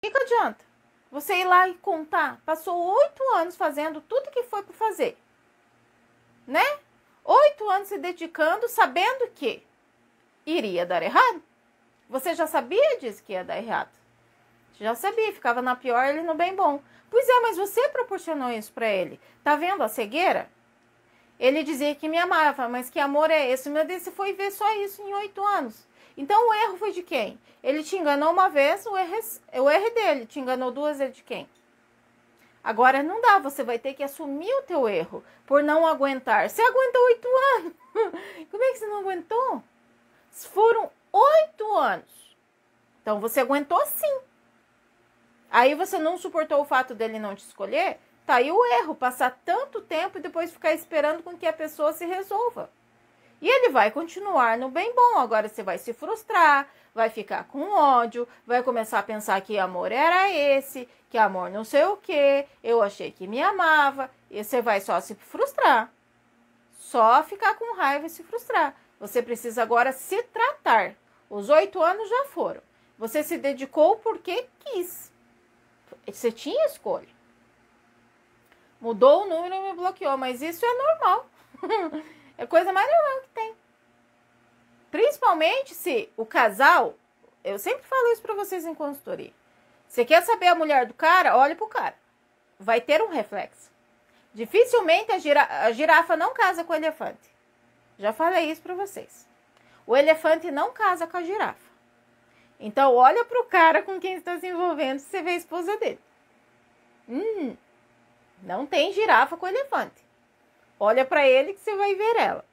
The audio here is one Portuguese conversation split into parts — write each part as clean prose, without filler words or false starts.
Que adianta você ir lá e contar? Passou 8 anos fazendo tudo que foi para fazer, né? 8 anos se dedicando, sabendo que iria dar errado. Você já sabia disso que ia dar errado. Já sabia, ficava na pior, ele no bem bom. Pois é, mas você proporcionou isso para ele. Tá vendo a cegueira? Ele dizia que me amava, mas que amor é esse? Meu Deus, você foi ver só isso em 8 anos. Então o erro foi de quem? Ele te enganou uma vez, o erro é dele. Te enganou 2, é de quem? Agora não dá, você vai ter que assumir o teu erro por não aguentar. Você aguentou 8 anos. Como é que você não aguentou? Foram 8 anos. Então você aguentou sim. Aí você não suportou o fato dele não te escolher? Tá aí o erro, passar tanto tempo e depois ficar esperando com que a pessoa se resolva. E ele vai continuar no bem bom. Agora você vai se frustrar, vai ficar com ódio, vai começar a pensar que amor era esse, que amor não sei o que, eu achei que me amava. E você vai só se frustrar. Só ficar com raiva e se frustrar. Você precisa agora se tratar. Os 8 anos já foram. Você se dedicou porque quis. Você tinha escolha. Mudou o número e me bloqueou, mas isso é normal. É a coisa mais normal que tem. Principalmente se o casal, eu sempre falo isso pra vocês em consultoria. Você quer saber a mulher do cara? Olhe pro cara. Vai ter um reflexo. Dificilmente a girafa não casa com o elefante. Já falei isso pra vocês. O elefante não casa com a girafa. Então olha pro cara com quem está se envolvendo se você vê a esposa dele. Não tem girafa com elefante. Olha para ele que você vai ver ela.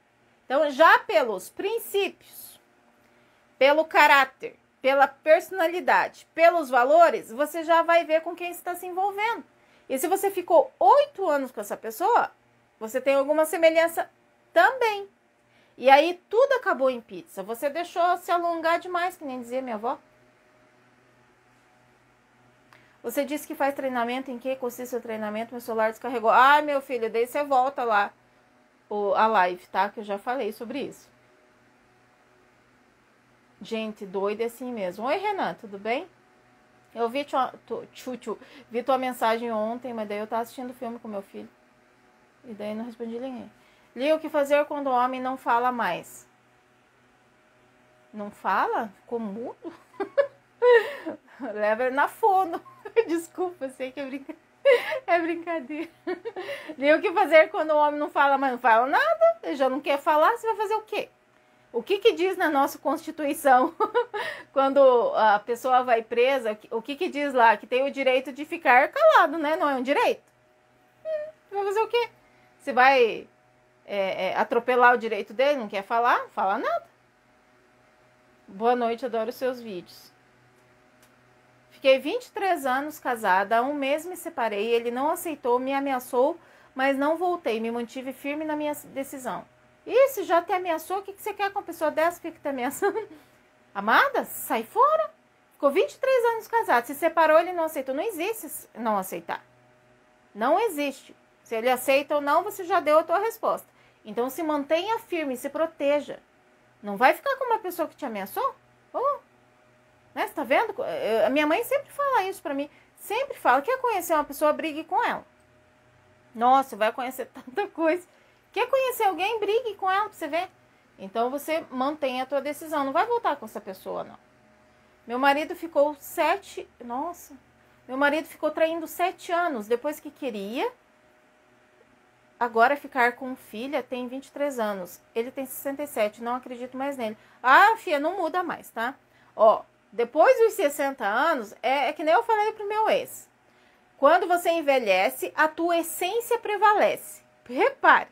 Então, já pelos princípios, pelo caráter, pela personalidade, pelos valores, você já vai ver com quem está se envolvendo. E se você ficou 8 anos com essa pessoa, você tem alguma semelhança também. E aí tudo acabou em pizza. Você deixou se alongar demais, que nem dizia minha avó. Você disse que faz treinamento, em que consiste o treinamento? Meu celular descarregou. Ai, meu filho, daí você volta lá a live, tá? Que eu já falei sobre isso. Gente, doida é assim mesmo. Oi, Renan, tudo bem? Eu vi tua mensagem ontem, mas daí eu tava assistindo filme com meu filho. E daí não respondi ninguém. Li, o que fazer quando o homem não fala mais? Não fala? Ficou mudo? Leva ele na fono. Desculpa, sei que é brincadeira. E o que fazer quando o homem não fala, mas não fala nada? Ele já não quer falar, você vai fazer o quê? O que diz na nossa Constituição? Quando a pessoa vai presa, o que diz lá? Que tem o direito de ficar calado, né? Não é um direito? Você vai fazer o quê? Você vai atropelar o direito dele? Não quer falar? Não fala nada. Boa noite, adoro os seus vídeos. Fiquei 23 anos casada, há um mês me separei, ele não aceitou, me ameaçou, mas não voltei, me mantive firme na minha decisão. E se já te ameaçou, o que você quer com uma pessoa dessa? Fica te ameaçando? Amada, sai fora. Ficou 23 anos casado, se separou, ele não aceitou. Não existe não aceitar. Não existe. Se ele aceita ou não, você já deu a tua resposta. Então se mantenha firme, se proteja. Não vai ficar com uma pessoa que te ameaçou? Né? Você tá vendo? A minha mãe sempre fala isso pra mim. Sempre fala. Quer conhecer uma pessoa, brigue com ela. Nossa, vai conhecer tanta coisa. Quer conhecer alguém, brigue com ela pra você ver. Então você mantém a tua decisão. Não vai voltar com essa pessoa, não. Meu marido ficou 7... Nossa. Meu marido ficou traindo 7 anos. Depois que queria. Agora ficar com filha, tem 23 anos. Ele tem 67. Não acredito mais nele. Ah, filha, não muda mais, tá? Ó. Depois dos 60 anos, é que nem eu falei pro meu ex. Quando você envelhece, a tua essência prevalece. Repare.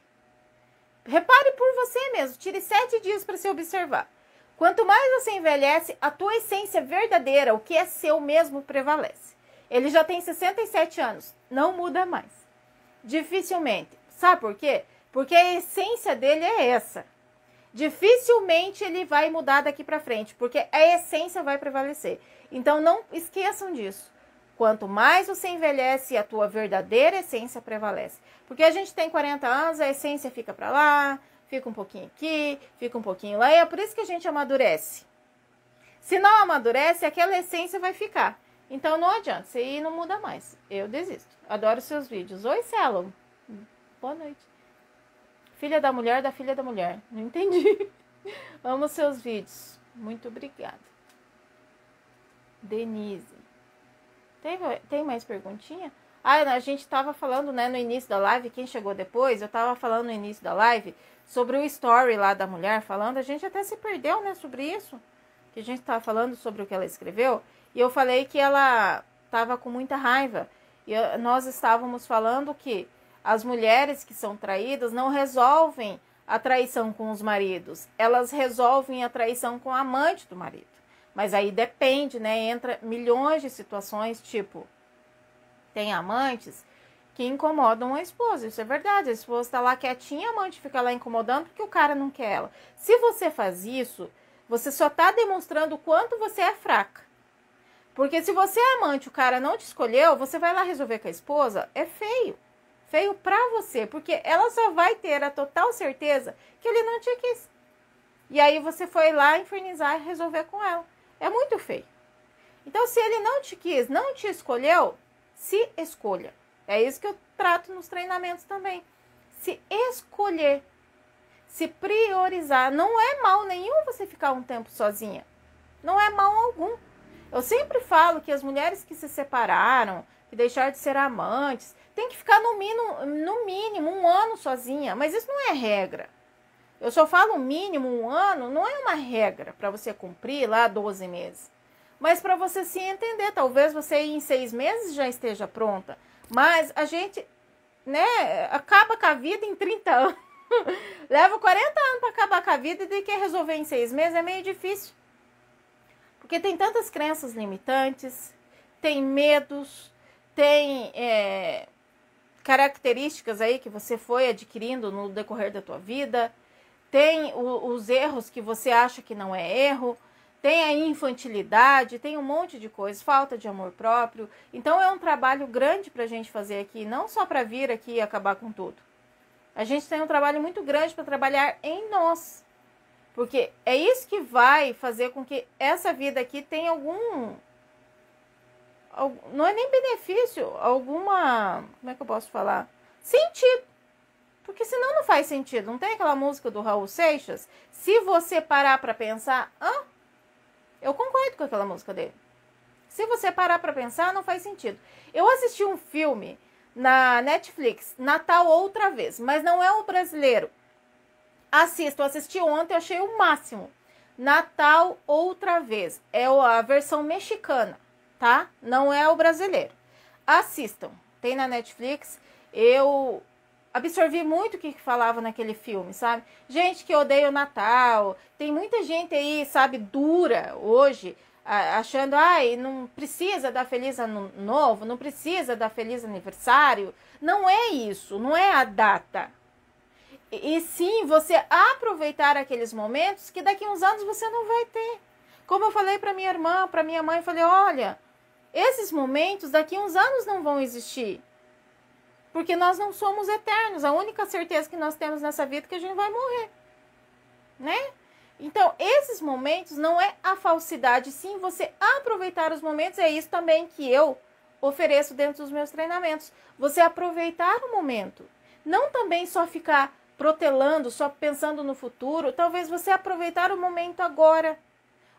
Repare por você mesmo. Tire 7 dias para se observar. Quanto mais você envelhece, a tua essência verdadeira, o que é seu mesmo, prevalece. Ele já tem 67 anos. Não muda mais. Dificilmente. Sabe por quê? Porque a essência dele é essa. Dificilmente ele vai mudar daqui para frente, porque a essência vai prevalecer. Então não esqueçam disso. Quanto mais você envelhece, a tua verdadeira essência prevalece. Porque a gente tem 40 anos, a essência fica para lá, fica um pouquinho aqui, fica um pouquinho lá, e é por isso que a gente amadurece. Se não amadurece, aquela essência vai ficar. Então não adianta, você aí não muda mais. Eu desisto. Adoro seus vídeos. Oi, Celo. Boa noite. Filha da mulher da filha da mulher. Não entendi. Amo seus vídeos. Muito obrigada. Denise. Tem mais perguntinha? Ah, a gente tava falando, né, no início da live, quem chegou depois, eu tava falando no início da live sobre o story lá da mulher falando, a gente até se perdeu, né, sobre isso, que a gente tava falando sobre o que ela escreveu, e eu falei que ela tava com muita raiva, e nós estávamos falando que as mulheres que são traídas não resolvem a traição com os maridos, elas resolvem a traição com a amante do marido, mas aí depende, né, entra milhões de situações, tipo, tem amantes que incomodam a esposa, isso é verdade, a esposa tá lá quietinha, a amante fica lá incomodando porque o cara não quer ela. Se você faz isso, você só tá demonstrando o quanto você é fraca. Porque se você é amante, o cara não te escolheu, você vai lá resolver com a esposa, é feio. Feio pra você, porque ela só vai ter a total certeza que ele não te quis. E aí você foi lá infernizar e resolver com ela. É muito feio. Então, se ele não te quis, não te escolheu, se escolha. É isso que eu trato nos treinamentos também. Se escolher, se priorizar. Não é mal nenhum você ficar um tempo sozinha. Não é mal algum. Eu sempre falo que as mulheres que se separaram, que deixaram de ser amantes, tem que ficar no mínimo 1 ano sozinha. Mas isso não é regra. Eu só falo mínimo 1 ano, não é uma regra para você cumprir lá 12 meses. Mas para você se entender, talvez você em 6 meses já esteja pronta. Mas a gente, né, acaba com a vida em 30 anos. Leva 40 anos para acabar com a vida e quer resolver em 6 meses, é meio difícil. Porque tem tantas crenças limitantes, tem medos, tem características aí que você foi adquirindo no decorrer da tua vida. Tem os erros que você acha que não é erro. Tem a infantilidade, tem um monte de coisas, falta de amor próprio. Então é um trabalho grande para a gente fazer aqui, não só para vir aqui e acabar com tudo. A gente tem um trabalho muito grande para trabalhar em nós. Porque é isso que vai fazer com que essa vida aqui tenha algum... Não é nem benefício, alguma... Como é que eu posso falar? Sentido. Porque senão não faz sentido. Não tem aquela música do Raul Seixas? Se você parar para pensar... Eu concordo com aquela música dele. Se você parar para pensar, não faz sentido. Eu assisti um filme na Netflix, Natal Outra Vez, mas não é o brasileiro. Assisto, eu assisti ontem, eu achei o máximo. Natal Outra Vez. É a versão mexicana, tá? Não é o brasileiro. Assistam. Tem na Netflix. Eu absorvi muito o que falava naquele filme, sabe? Gente que odeia o Natal. Tem muita gente aí, sabe, dura hoje, achando, não precisa dar feliz ano novo, não precisa dar feliz aniversário. Não é isso, não é a data. E sim, você aproveitar aqueles momentos que daqui a uns anos você não vai ter. Como eu falei para minha irmã, para minha mãe, eu falei, olha, esses momentos daqui a uns anos não vão existir. Porque nós não somos eternos. A única certeza que nós temos nessa vida é que a gente vai morrer. Né? Então, esses momentos não é a falsidade, sim você aproveitar os momentos. É isso também que eu ofereço dentro dos meus treinamentos. Você aproveitar o momento. Não também só ficar protelando, só pensando no futuro. Talvez você aproveitar o momento agora.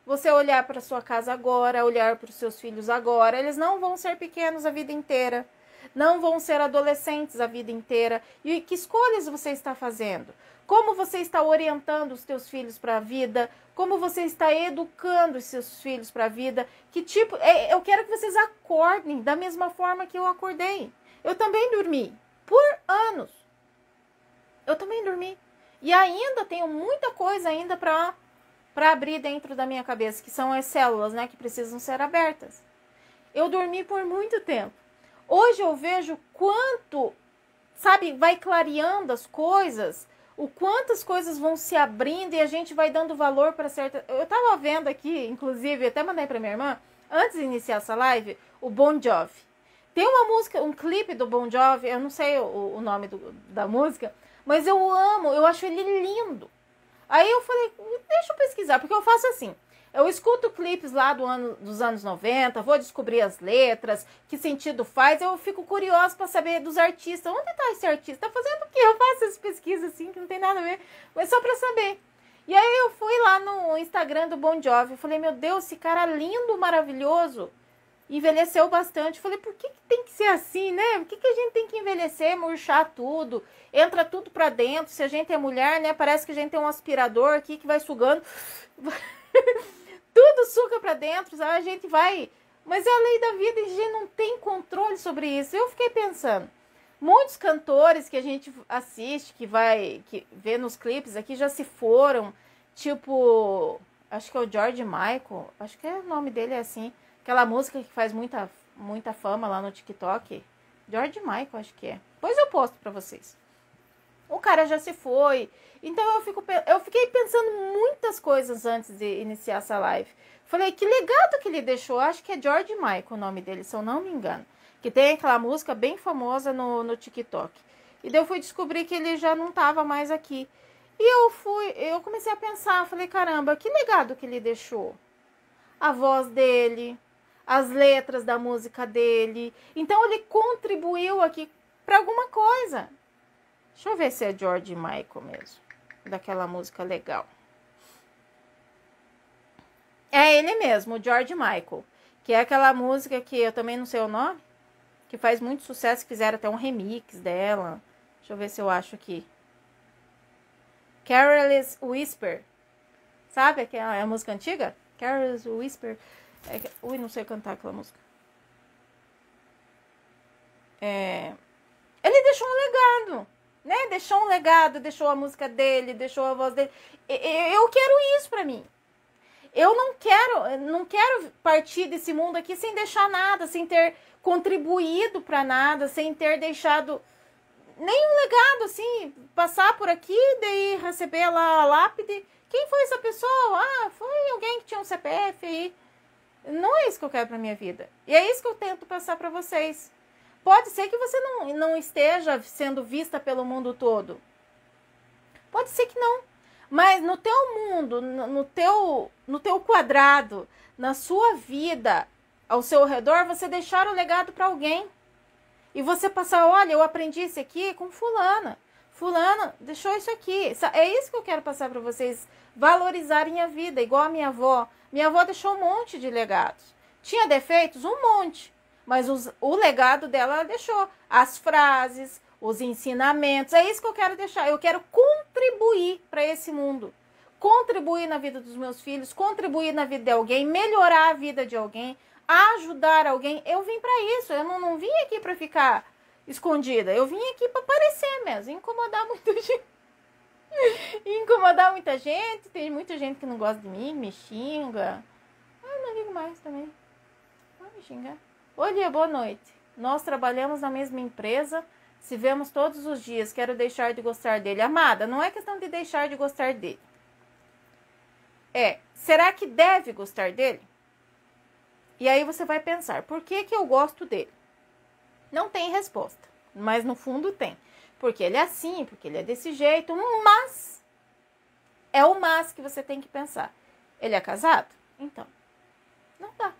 Você olhar para sua casa agora, olhar para os seus filhos agora. Eles não vão ser pequenos a vida inteira. Não vão ser adolescentes a vida inteira. E que escolhas você está fazendo? Como você está orientando os teus filhos para a vida? Como você está educando os seus filhos para a vida? Que tipo... Eu quero que vocês acordem da mesma forma que eu acordei. Eu também dormi. Por anos. Eu também dormi. E ainda tenho muita coisa ainda para abrir dentro da minha cabeça, que são as células, né, que precisam ser abertas. Eu dormi por muito tempo. Hoje eu vejo quanto, sabe, vai clareando as coisas, o quanto as coisas vão se abrindo e a gente vai dando valor para certa... Eu tava vendo aqui, inclusive, até mandei para minha irmã, antes de iniciar essa live, o Bon Jovi. Tem uma música, um clipe do Bon Jovi, eu não sei o nome da música, mas eu amo, eu acho ele lindo. Aí eu falei, deixa eu pesquisar, porque eu faço assim, Eu escuto clipes lá dos anos 90, vou descobrir as letras, que sentido faz. Eu fico curiosa para saber dos artistas. Onde tá esse artista? Tá fazendo o quê? Eu faço essas pesquisas assim, que não tem nada a ver, mas só para saber. E aí eu fui lá no Instagram do Bon Jovi. Eu falei, meu Deus, esse cara lindo, maravilhoso. Envelheceu bastante. Eu falei, por que tem que ser assim, né? Por que a gente tem que envelhecer, murchar tudo? Entra tudo pra dentro. Se a gente é mulher, né? Parece que a gente tem um aspirador aqui que vai sugando. Tudo suga pra dentro, sabe? A gente vai... Mas é a lei da vida e a gente não tem controle sobre isso. Eu fiquei pensando. Muitos cantores que a gente assiste, que vê nos clipes aqui, já se foram. Tipo, acho que é o George Michael. Acho que o nome dele é assim. Aquela música que faz muita fama lá no TikTok. George Michael, acho que é. Depois eu posto pra vocês. O cara já se foi. Então eu fiquei pensando muitas coisas antes de iniciar essa live. Falei, que legado que ele deixou. Acho que é George Michael o nome dele, se eu não me engano. Que tem aquela música bem famosa no TikTok. E daí eu fui descobrir que ele já não estava mais aqui. E eu comecei a pensar, falei, caramba, que legado que ele deixou. A voz dele, as letras da música dele. Então ele contribuiu aqui para alguma coisa. Deixa eu ver se é George Michael mesmo. Daquela música legal. É ele mesmo, o George Michael. Que é aquela música que eu também não sei o nome. Que faz muito sucesso, fizeram até um remix dela. Deixa eu ver se eu acho aqui. Careless Whisper. Sabe aquela a música antiga? Careless Whisper. Ui, não sei cantar aquela música. Ele deixou um legado, né? Deixou um legado, deixou a música dele, deixou a voz dele. Eu quero isso pra mim. Eu não quero partir desse mundo aqui sem deixar nada, sem ter contribuído para nada, sem ter deixado nenhum legado, assim, passar por aqui, daí receber lá a lápide. Quem foi essa pessoa? Ah, foi alguém que tinha um CPF aí. Não é isso que eu quero para minha vida. E é isso que eu tento passar para vocês. Pode ser que você não esteja sendo vista pelo mundo todo. Pode ser que não. Mas no teu mundo, no teu quadrado, na sua vida, ao seu redor, você deixar o legado para alguém. E você passar, olha, eu aprendi isso aqui com fulana. Fulana deixou isso aqui. É isso que eu quero passar para vocês valorizarem a vida, igual a minha avó. Minha avó deixou um monte de legados. Tinha defeitos? Um monte. Mas o legado dela ela deixou. As frases, os ensinamentos. É isso que eu quero deixar. Eu quero contribuir para esse mundo. Contribuir na vida dos meus filhos, contribuir na vida de alguém, melhorar a vida de alguém, ajudar alguém. Eu vim para isso. Eu não vim aqui para ficar escondida. Eu vim aqui para aparecer mesmo, incomodar muita gente. Incomodar muita gente. Tem muita gente que não gosta de mim, me xinga. Ah, não ligo mais também. Vai me xingar. Bom dia, boa noite. Nós trabalhamos na mesma empresa, se vemos todos os dias. Quero deixar de gostar dele. Amada, não é questão de deixar de gostar dele. Será que deve gostar dele? E aí você vai pensar, por que eu gosto dele? Não tem resposta, mas no fundo tem. Porque ele é assim, porque ele é desse jeito, mas é o mas que você tem que pensar. Ele é casado? Então, não dá.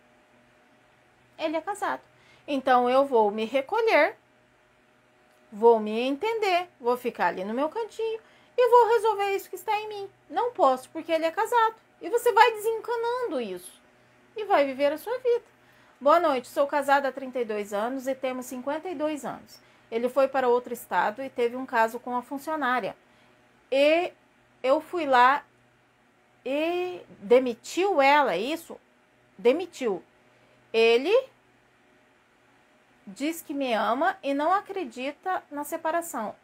Ele é casado. Então eu vou me recolher, vou me entender, vou ficar ali no meu cantinho e vou resolver isso que está em mim. Não posso porque ele é casado. E você vai desencanando isso e vai viver a sua vida. Boa noite, sou casada há 32 anos e temos 52 anos. Ele foi para outro estado e teve um caso com a funcionária. E eu fui lá e demitiu ela, isso? Demitiu. Ele diz que me ama e não acredita na separação.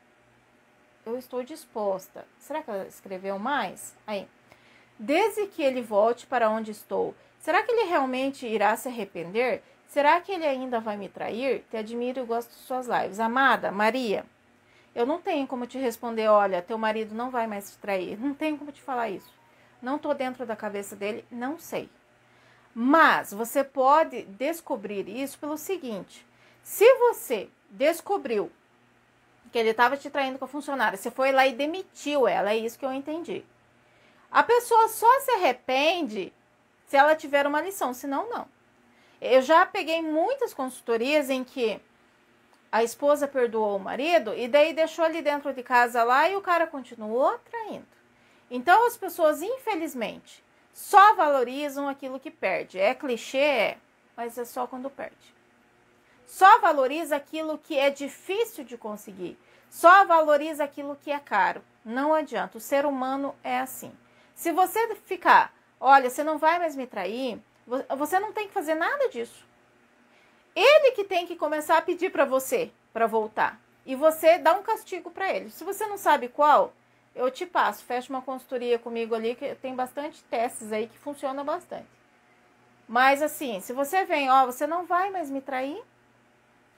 Eu estou disposta. Será que ela escreveu mais? Aí. Desde que ele volte para onde estou, será que ele realmente irá se arrepender? Será que ele ainda vai me trair? Te admiro e gosto de suas lives. Amada, Maria, eu não tenho como te responder, olha, teu marido não vai mais te trair. Não tenho como te falar isso. Não estou dentro da cabeça dele, não sei. Mas você pode descobrir isso pelo seguinte. Se você descobriu que ele estava te traindo com a funcionária, você foi lá e demitiu ela, é isso que eu entendi. A pessoa só se arrepende se ela tiver uma lição, senão não. Eu já peguei muitas consultorias em que a esposa perdoou o marido e daí deixou ali dentro de casa lá e o cara continuou traindo. Então as pessoas, infelizmente, só valorizam aquilo que perde. É clichê, mas é só quando perde. Só valoriza aquilo que é difícil de conseguir. Só valoriza aquilo que é caro. Não adianta, o ser humano é assim. Se você ficar, olha, você não vai mais me trair, você não tem que fazer nada disso. Ele que tem que começar a pedir para você, para voltar. E você dá um castigo para ele. Se você não sabe qual, eu te passo. Fecha uma consultoria comigo ali, que tem bastante testes aí que funciona bastante. Mas assim, se você vem, ó, você não vai mais me trair?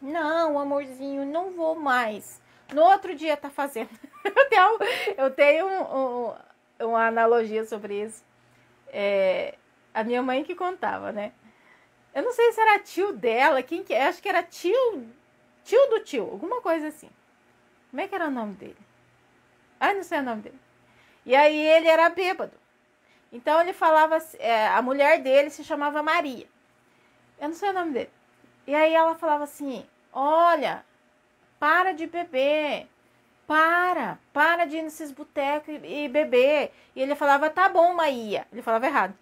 Não, amorzinho, não vou mais. No outro dia tá fazendo. Eu tenho uma analogia sobre isso. A minha mãe que contava, né? Eu não sei se era tio dela, quem que é? Acho que era tio do tio, alguma coisa assim. Como é que era o nome dele? Ai, não sei o nome dele. E aí ele era bêbado. Então ele falava, a mulher dele se chamava Maria. Eu não sei o nome dele. E aí ela falava assim, olha, para de beber. Para de ir nesses botecos e beber. E ele falava, tá bom, Maia. Ele falava errado.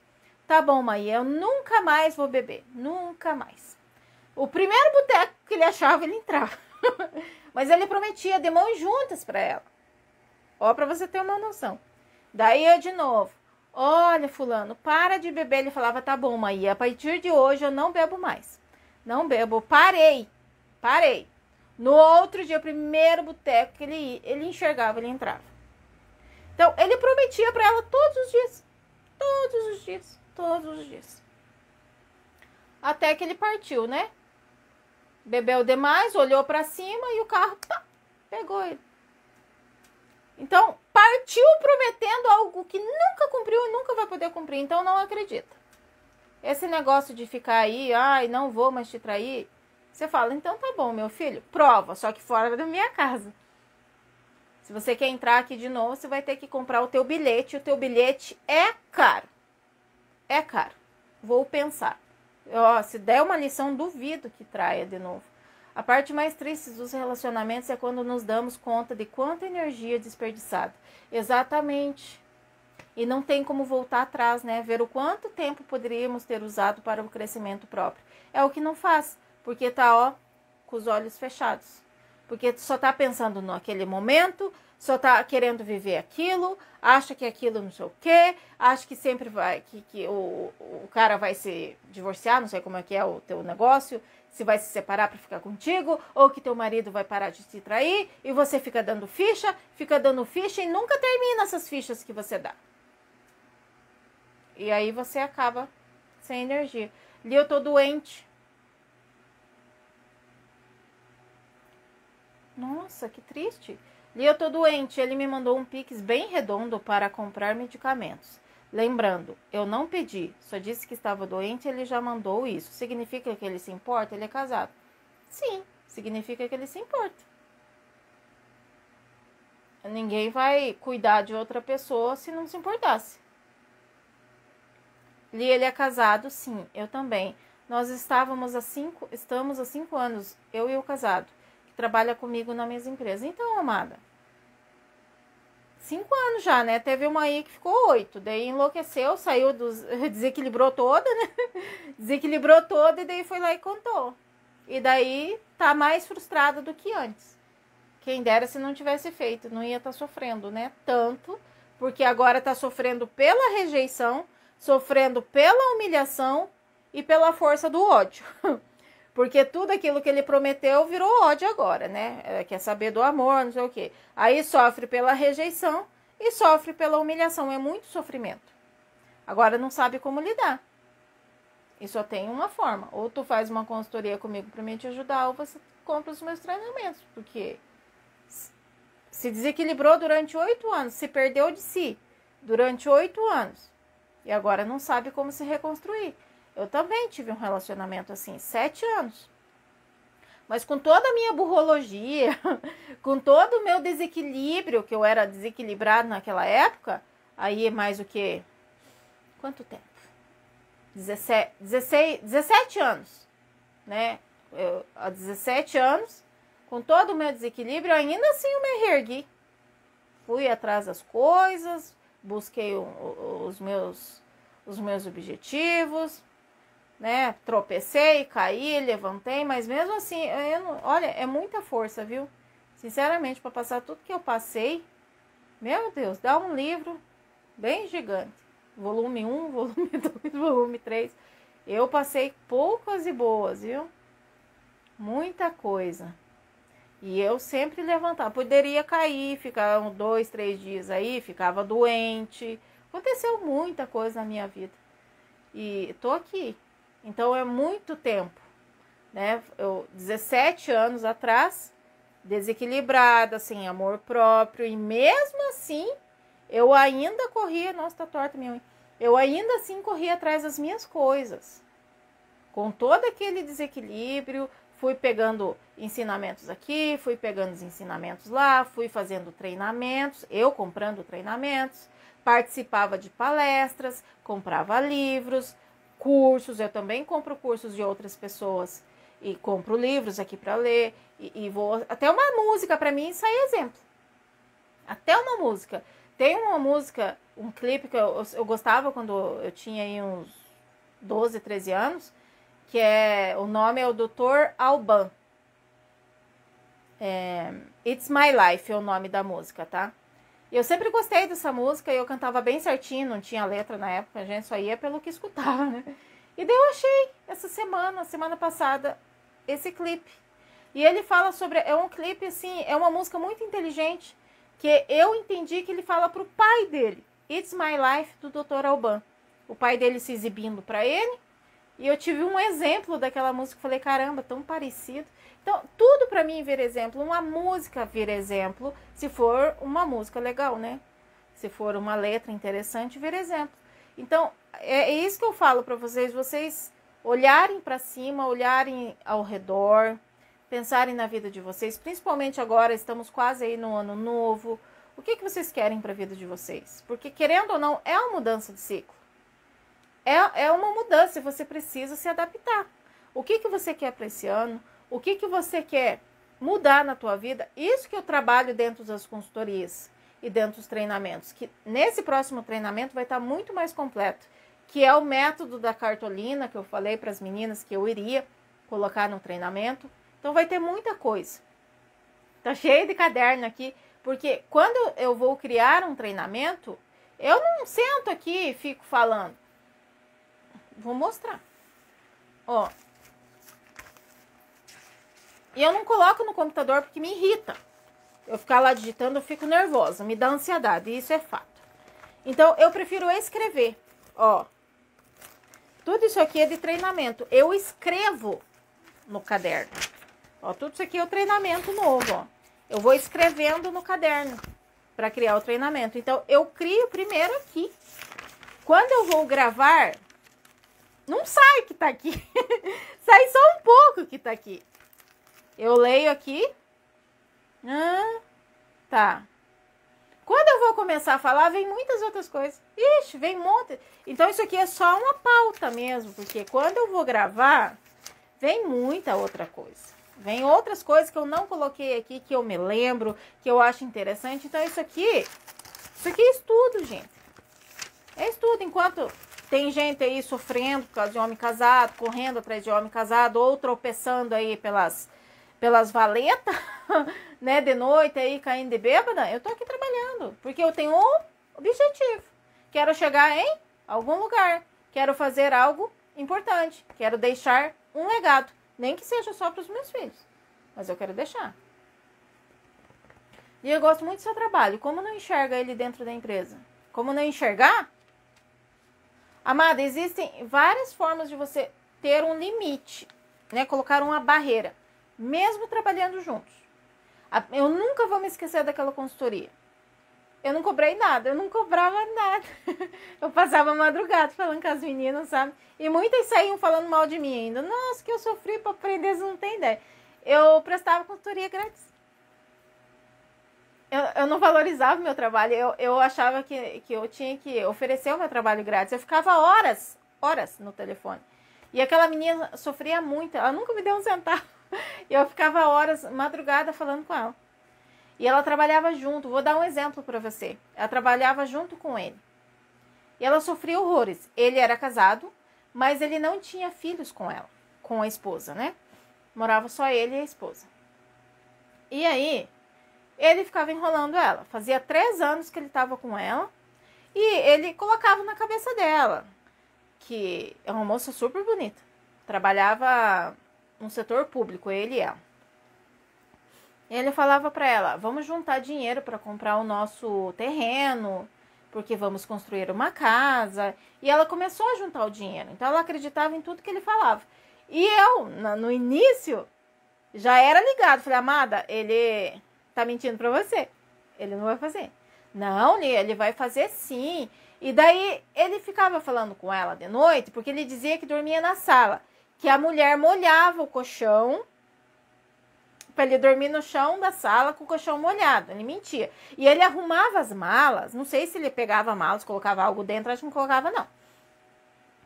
Tá bom, Maia, eu nunca mais vou beber. Nunca mais. O primeiro boteco que ele achava, ele entrava. Mas ele prometia de mãos juntas para ela. Ó, para você ter uma noção. Daí eu de novo. Olha, fulano, para de beber. Ele falava, tá bom, Maia, a partir de hoje eu não bebo mais. Não bebo. Parei. No outro dia, o primeiro boteco que ele enxergava, ele entrava. Então, ele prometia para ela todos os dias. Todos os dias. Até que ele partiu, né? Bebeu demais, olhou para cima e o carro pegou ele. Então, partiu prometendo algo que nunca cumpriu e nunca vai poder cumprir. Então, não acredita. Esse negócio de ficar aí, ai, não vou mais te trair. Você fala, então tá bom, meu filho, prova, só que fora da minha casa. Se você quer entrar aqui de novo, você vai ter que comprar o teu bilhete. O teu bilhete é caro. É caro. Vou pensar. Se der uma lição, duvido que traia de novo. A parte mais triste dos relacionamentos é quando nos damos conta de quanta energia desperdiçada. Exatamente. E não tem como voltar atrás, né? Ver o quanto tempo poderíamos ter usado para o crescimento próprio. É o que não faz, porque tá, ó, com os olhos fechados. Porque só tá pensando naquele momento, só tá querendo viver aquilo, acha que aquilo não sei o quê, acha que sempre vai, que o cara vai se divorciar, não sei como é que é o teu negócio, se vai se separar para ficar contigo, ou que teu marido vai parar de te trair, e você fica dando ficha e nunca termina essas fichas que você dá. E aí você acaba sem energia. Ali eu tô doente. Nossa, que triste. Ali eu tô doente. Ele me mandou um Pix bem redondo para comprar medicamentos. Lembrando, eu não pedi, só disse que estava doente, ele já mandou isso. Significa que ele se importa? Ele é casado. Sim, significa que ele se importa. Ninguém vai cuidar de outra pessoa se não se importasse. Ele é casado, sim, eu também. Nós estamos há 5 anos, eu e o casado, que trabalha comigo na mesma empresa. Então, amada, 5 anos já, né? Teve uma aí que ficou 8, daí enlouqueceu, saiu desequilibrou toda, né? Desequilibrou toda e daí foi lá e contou. E daí tá mais frustrada do que antes. Quem dera se não tivesse feito, não ia estar sofrendo, né? Tanto, porque agora tá sofrendo pela rejeição, sofrendo pela humilhação e pela força do ódio. Porque tudo aquilo que ele prometeu virou ódio agora, né? Quer saber do amor, não sei o quê. Aí sofre pela rejeição e sofre pela humilhação. É muito sofrimento. Agora não sabe como lidar. E só tem uma forma. Ou tu faz uma consultoria comigo para mim te ajudar, ou você compra os meus treinamentos. Porque se desequilibrou durante 8 anos, se perdeu de si durante 8 anos. E agora não sabe como se reconstruir. Eu também tive um relacionamento assim, 7 anos. Mas com toda a minha burrologia, com todo o meu desequilíbrio, que eu era desequilibrado naquela época, aí é mais o quê? Quanto tempo? 17 anos, né? Há 17 anos, com todo o meu desequilíbrio, ainda assim eu me reergui. Fui atrás das coisas, busquei os meus objetivos, né? Tropecei, caí, levantei, mas mesmo assim, olha, é muita força, viu? Sinceramente, para passar tudo que eu passei, meu Deus, dá um livro bem gigante. Volume 1, volume 2, volume 3. Eu passei poucas e boas, viu? Muita coisa. E eu sempre levantava. Poderia cair, ficar 2, 3 dias aí, ficava doente. Aconteceu muita coisa na minha vida. E tô aqui. Então é muito tempo, né? 17 anos atrás, desequilibrada, sem amor próprio. E mesmo assim, eu ainda corria... Nossa, tá torta minha unha. Eu ainda assim corria atrás das minhas coisas. Com todo aquele desequilíbrio, fui pegando ensinamentos aqui, fui pegando os ensinamentos lá, fui fazendo treinamentos, eu comprando treinamentos, participava de palestras, comprava livros, cursos, eu também compro cursos de outras pessoas e compro livros aqui para ler e vou... Até uma música para mim sai exemplo. Até uma música. Tem uma música, um clipe que eu gostava quando eu tinha aí uns 12, 13 anos, que o nome é o Dr. Alban. It's My Life é o nome da música, tá? E eu sempre gostei dessa música e eu cantava bem certinho, não tinha letra na época, a gente só ia pelo que escutava, né? E daí eu achei essa semana passada, esse clipe. E ele fala sobre, é um clipe assim, é uma música muito inteligente, que eu entendi que ele fala pro pai dele. It's My Life, do Dr. Alban. O pai dele se exibindo pra ele. E eu tive um exemplo daquela música, falei, caramba, tão parecido. Então, tudo pra mim vira exemplo. Uma música vira exemplo, se for uma música legal, né? Se for uma letra interessante, vira exemplo. Então, é isso que eu falo pra vocês olharem pra cima, olharem ao redor, pensarem na vida de vocês, principalmente agora, estamos quase aí no ano novo. O que vocês querem pra vida de vocês? Porque, querendo ou não, é uma mudança de ciclo. É uma mudança e você precisa se adaptar. O que você quer para esse ano? O que você quer mudar na tua vida? Isso que eu trabalho dentro das consultorias e dentro dos treinamentos. Que nesse próximo treinamento vai estar muito mais completo. Que é o método da cartolina que eu falei para as meninas que eu iria colocar no treinamento. Então vai ter muita coisa. Tá cheio de caderno aqui. Porque quando eu vou criar um treinamento, eu não sento aqui e fico falando. Vou mostrar. Ó. E eu não coloco no computador porque me irrita. Eu ficar lá digitando, eu fico nervosa. Me dá ansiedade. E isso é fato. Então, eu prefiro escrever. Ó. Tudo isso aqui é de treinamento. Eu escrevo no caderno. Ó, tudo isso aqui é o treinamento novo, ó. Eu vou escrevendo no caderno para criar o treinamento. Então, eu crio primeiro aqui. Quando eu vou gravar... Não sai que tá aqui. Sai só um pouco que tá aqui. Eu leio aqui. Tá. Quando eu vou começar a falar, vem muitas outras coisas. Ixi, vem um monte. Então, isso aqui é só uma pauta mesmo. Porque quando eu vou gravar, vem muita outra coisa. Vem outras coisas que eu não coloquei aqui, que eu me lembro, que eu acho interessante. Então, isso aqui é estudo, gente. É estudo. Enquanto... Tem gente aí sofrendo por causa de homem casado, correndo atrás de homem casado, ou tropeçando aí pelas valetas, né, de noite aí, caindo de bêbada. Eu tô aqui trabalhando, porque eu tenho um objetivo. Quero chegar em algum lugar. Quero fazer algo importante. Quero deixar um legado. Nem que seja só para os meus filhos. Mas eu quero deixar. E eu gosto muito do seu trabalho. Como não enxerga ele dentro da empresa? Como não enxergar? Amada, existem várias formas de você ter um limite, né? Colocar uma barreira, mesmo trabalhando juntos. Eu nunca vou me esquecer daquela consultoria. Eu não cobrei nada, eu não cobrava nada. Eu passava a madrugada falando com as meninas, sabe? E muitas saíam falando mal de mim ainda. Nossa, que eu sofri para aprender, você não tem ideia. Eu prestava consultoria grátis. Eu não valorizava o meu trabalho, eu achava que eu tinha que oferecer o meu trabalho grátis. Eu ficava horas horas no telefone. E aquela menina sofria muito, ela nunca me deu um centavo. E eu ficava horas, madrugada, falando com ela. E ela trabalhava junto, vou dar um exemplo para você. Ela trabalhava junto com ele. E ela sofria horrores. Ele era casado, mas ele não tinha filhos com ela, com a esposa, né? Morava só ele e a esposa. E aí, ele ficava enrolando ela. Fazia 3 anos que ele estava com ela. E ele colocava na cabeça dela que é uma moça super bonita. Trabalhava no setor público, ele e ela. E ele falava para ela, vamos juntar dinheiro para comprar o nosso terreno, porque vamos construir uma casa. E ela começou a juntar o dinheiro. Então ela acreditava em tudo que ele falava. E eu, no início, já era ligado. Falei, amada, ele tá mentindo para você. Ele não vai fazer. Não, ele vai fazer sim. E daí ele ficava falando com ela de noite, porque ele dizia que dormia na sala. Que a mulher molhava o colchão para ele dormir no chão da sala com o colchão molhado. Ele mentia. E ele arrumava as malas. Não sei se ele pegava malas, colocava algo dentro. Acho que não colocava, não.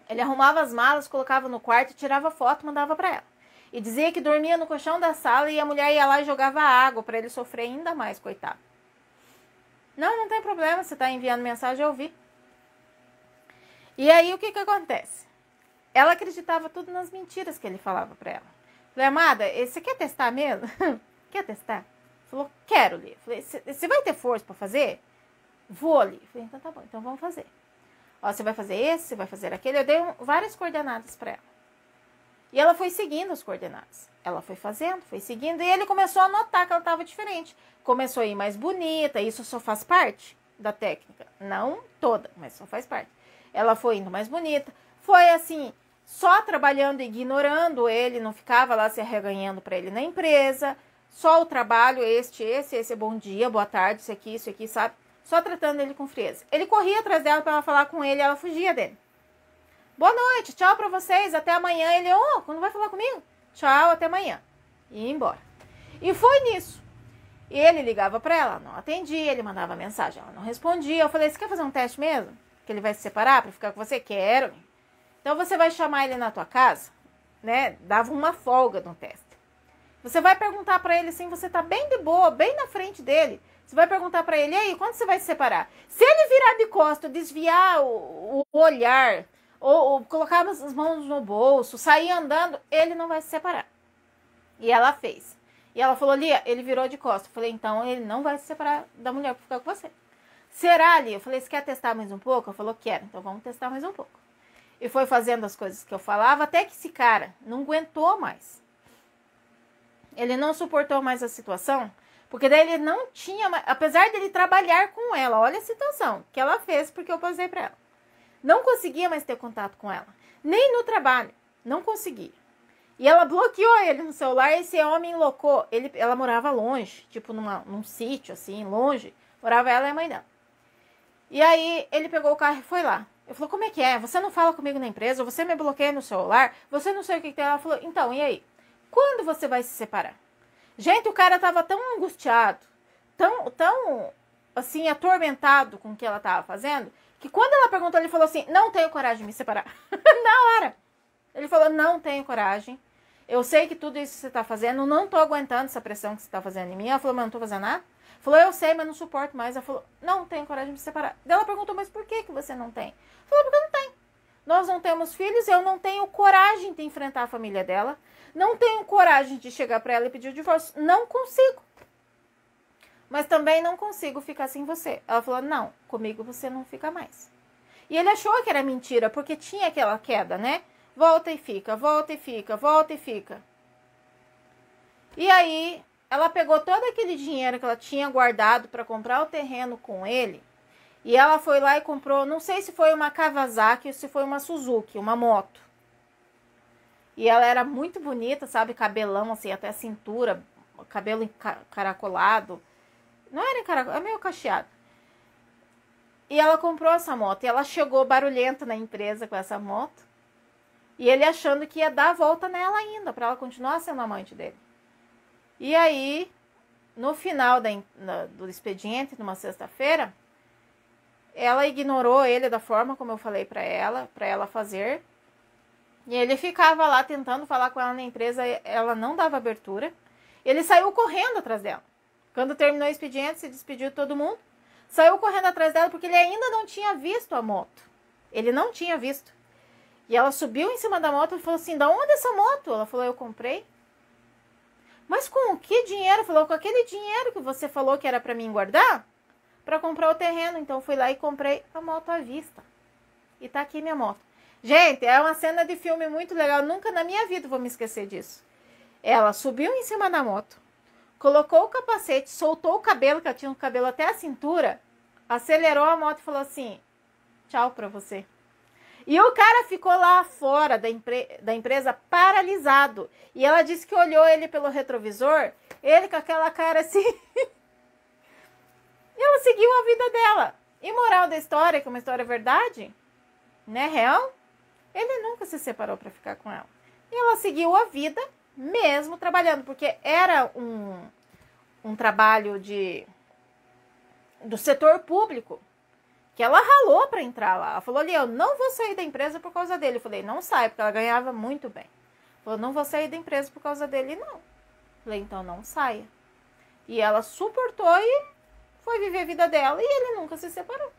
Ele arrumava as malas, colocava no quarto, tirava foto, mandava para ela. E dizia que dormia no colchão da sala e a mulher ia lá e jogava água para ele sofrer ainda mais, coitado. Não tem problema, você tá enviando mensagem, eu ouvi. E aí, o que acontece? Ela acreditava tudo nas mentiras que ele falava para ela. Falei, amada, você quer testar mesmo? Quer testar? Falou, quero, Lia. Falei, você vai ter força para fazer? Vou, Lia. Falei, então tá bom, então vamos fazer. Ó, você vai fazer esse, você vai fazer aquele. Eu dei várias coordenadas para ela. E ela foi seguindo as coordenadas. Ela foi fazendo, foi seguindo. E ele começou a notar que ela estava diferente. Começou a ir mais bonita. Isso só faz parte da técnica. Não toda, mas só faz parte. Ela foi indo mais bonita. Foi assim, só trabalhando e ignorando ele. Não ficava lá se arreganhando para ele na empresa. Só o trabalho, esse bom dia, boa tarde, isso aqui, sabe? Só tratando ele com frieza. Ele corria atrás dela para ela falar com ele. Ela fugia dele. Boa noite, tchau pra vocês, até amanhã. Ele, quando vai falar comigo? Tchau, até amanhã. E ia embora. E foi nisso. E ele ligava pra ela, não atendia, ele mandava mensagem, ela não respondia. Eu falei, você quer fazer um teste mesmo? Que ele vai se separar pra ficar com você? Quero. Então você vai chamar ele na tua casa, né? Dava uma folga no teste. Você vai perguntar pra ele assim, você tá bem de boa, bem na frente dele. Você vai perguntar pra ele, e aí, quando você vai se separar? Se ele virar de costas, desviar o olhar, ou colocar as mãos no bolso, sair andando, ele não vai se separar. E ela fez. E ela falou, Lia, ele virou de costas. Eu falei, então ele não vai se separar da mulher para ficar com você. Será, Lia? Eu falei, você quer testar mais um pouco? Ela falou, quero. Então vamos testar mais um pouco. E foi fazendo as coisas que eu falava, até que esse cara não aguentou mais. Ele não suportou mais a situação, porque daí ele não tinha mais, apesar dele trabalhar com ela, olha a situação que ela fez porque eu passei para ela. Não conseguia mais ter contato com ela. Nem no trabalho. Não conseguia. E ela bloqueou ele no celular e esse homem enloucou. Ela morava longe, tipo num sítio assim, longe. Morava ela e a mãe dela. E aí ele pegou o carro e foi lá. Eu falei, como é que é? Você não fala comigo na empresa? Você me bloqueia no celular? Você não sei o que tem. Ela falou, então, e aí? Quando você vai se separar? Gente, o cara tava tão angustiado, tão assim, atormentado com o que ela tava fazendo, que quando ela perguntou, ele falou assim, não tenho coragem de me separar. Na hora. Ele falou, não tenho coragem. Eu sei que tudo isso que você tá fazendo, não tô aguentando essa pressão que você tá fazendo em mim. Ela falou, mas não tô fazendo nada. Falou, eu sei, mas não suporto mais. Ela falou, não tenho coragem de me separar. Daí ela perguntou, mas por que você não tem? Falou, porque eu não tenho. Nós não temos filhos, eu não tenho coragem de enfrentar a família dela. Não tenho coragem de chegar pra ela e pedir o divórcio. Não consigo. Mas também não consigo ficar sem você. Ela falou, não, comigo você não fica mais. E ele achou que era mentira, porque tinha aquela queda, né? Volta e fica, volta e fica, volta e fica. E aí, ela pegou todo aquele dinheiro que ela tinha guardado para comprar o terreno com ele. E ela foi lá e comprou, não sei se foi uma Kawasaki ou se foi uma Suzuki, uma moto. E ela era muito bonita, sabe? Cabelão assim, até a cintura, cabelo encaracolado. Não era encaracolado, é meio cacheado. E ela comprou essa moto. E ela chegou barulhenta na empresa com essa moto. E ele achando que ia dar a volta nela ainda, para ela continuar sendo amante dele. E aí, no final do expediente, numa sexta-feira, ela ignorou ele da forma como eu falei pra ela fazer. E ele ficava lá tentando falar com ela na empresa, ela não dava abertura. Ele saiu correndo atrás dela. Quando terminou o expediente, se despediu de todo mundo. Saiu correndo atrás dela porque ele ainda não tinha visto a moto. Ele não tinha visto. E ela subiu em cima da moto e falou assim, da onde é essa moto? Ela falou, eu comprei. Mas com que dinheiro? Falou, com aquele dinheiro que você falou que era pra mim guardar, pra comprar o terreno. Então fui lá e comprei a moto à vista. E tá aqui minha moto. Gente, é uma cena de filme muito legal. Nunca na minha vida vou me esquecer disso. Ela subiu em cima da moto, colocou o capacete, soltou o cabelo, que ela tinha o cabelo até a cintura, acelerou a moto e falou assim, tchau pra você. E o cara ficou lá fora da empresa paralisado. E ela disse que olhou ele pelo retrovisor, ele com aquela cara assim. E ela seguiu a vida dela. E moral da história, que é uma história verdade, né, real, ele nunca se separou para ficar com ela. E ela seguiu a vida mesmo trabalhando, porque era um trabalho do setor público, que ela ralou para entrar lá. Ela falou ali, eu não vou sair da empresa por causa dele. Eu falei, não sai, porque ela ganhava muito bem. Falou, não vou sair da empresa por causa dele, não. Eu falei, então não saia. E ela suportou e foi viver a vida dela e ele nunca se separou.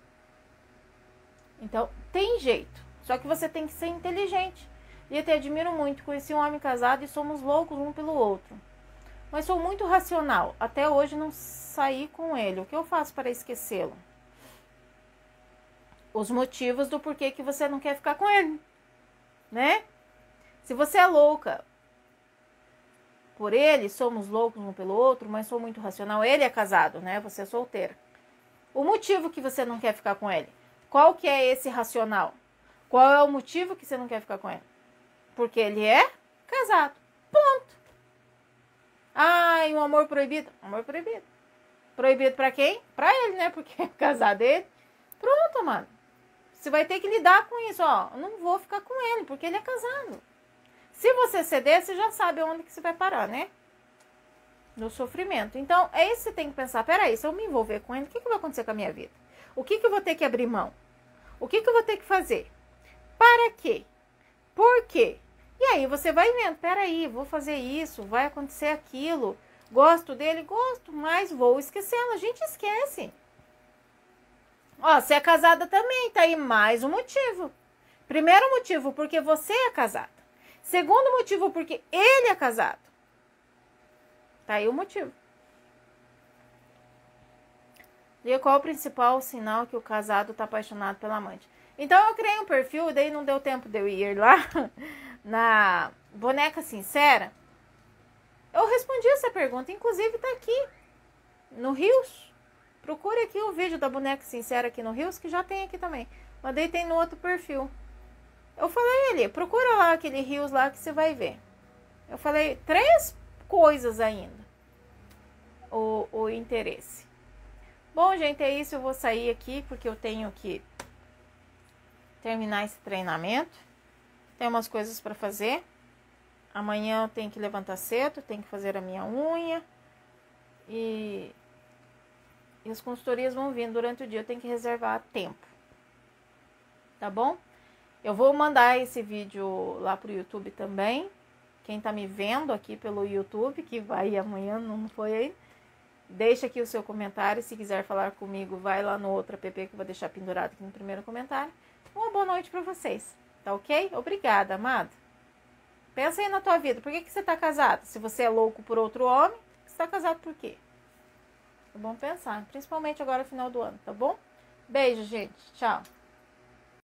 Então, tem jeito. Só que você tem que ser inteligente. E eu te admiro muito. Conheci um homem casado e somos loucos um pelo outro. Mas sou muito racional. Até hoje não saí com ele. O que eu faço para esquecê-lo? Os motivos do porquê que você não quer ficar com ele, né? Se você é louca por ele, somos loucos um pelo outro, mas sou muito racional. Ele é casado, né? Você é solteira. O motivo que você não quer ficar com ele? Qual que é esse racional? Qual é o motivo que você não quer ficar com ele? Porque ele é casado. Ponto. Ai, um amor proibido? Amor proibido. Proibido pra quem? Pra ele, né? Porque é casado ele. Pronto, mano. Você vai ter que lidar com isso, ó. Eu não vou ficar com ele, porque ele é casado. Se você ceder, você já sabe onde que você vai parar, né? No sofrimento. Então, é isso que você tem que pensar. Peraí, se eu me envolver com ele, o que vai acontecer com a minha vida? O que eu vou ter que abrir mão? O que eu vou ter que fazer? Para quê? Por quê? E aí você vai vendo, peraí, vou fazer isso, vai acontecer aquilo. Gosto dele? Gosto, mas vou esquecê-lo. A gente esquece. Ó, você é casada também, tá aí mais um motivo. Primeiro motivo, porque você é casada. Segundo motivo, porque ele é casado. Tá aí o motivo. E qual o principal sinal que o casado tá apaixonado pela amante? Então eu criei um perfil, daí não deu tempo de eu ir lá na Boneca Sincera. Eu respondi essa pergunta, inclusive tá aqui no Rios. Procure aqui o vídeo da Boneca Sincera aqui no Rios, que já tem aqui também. Mas daí tem no outro perfil. Eu falei ali, procura lá aquele Rios lá que você vai ver. Eu falei 3 coisas ainda. O interesse. Bom, gente, é isso. Eu vou sair aqui porque eu tenho que terminar esse treinamento. Tem umas coisas para fazer. Amanhã eu tenho que levantar cedo, tenho que fazer a minha unha. E as consultorias vão vir durante o dia, eu tenho que reservar tempo. Tá bom? Eu vou mandar esse vídeo lá pro YouTube também. Quem tá me vendo aqui pelo YouTube, que vai amanhã, não foi aí, deixa aqui o seu comentário. Se quiser falar comigo, vai lá no outro app que eu vou deixar pendurado aqui no primeiro comentário. Uma boa noite pra vocês, tá ok? Obrigada, amado. Pensa aí na tua vida, por que você tá casado? Se você é louco por outro homem, você tá casado por quê? É bom pensar, principalmente agora no final do ano, tá bom? Beijo, gente. Tchau.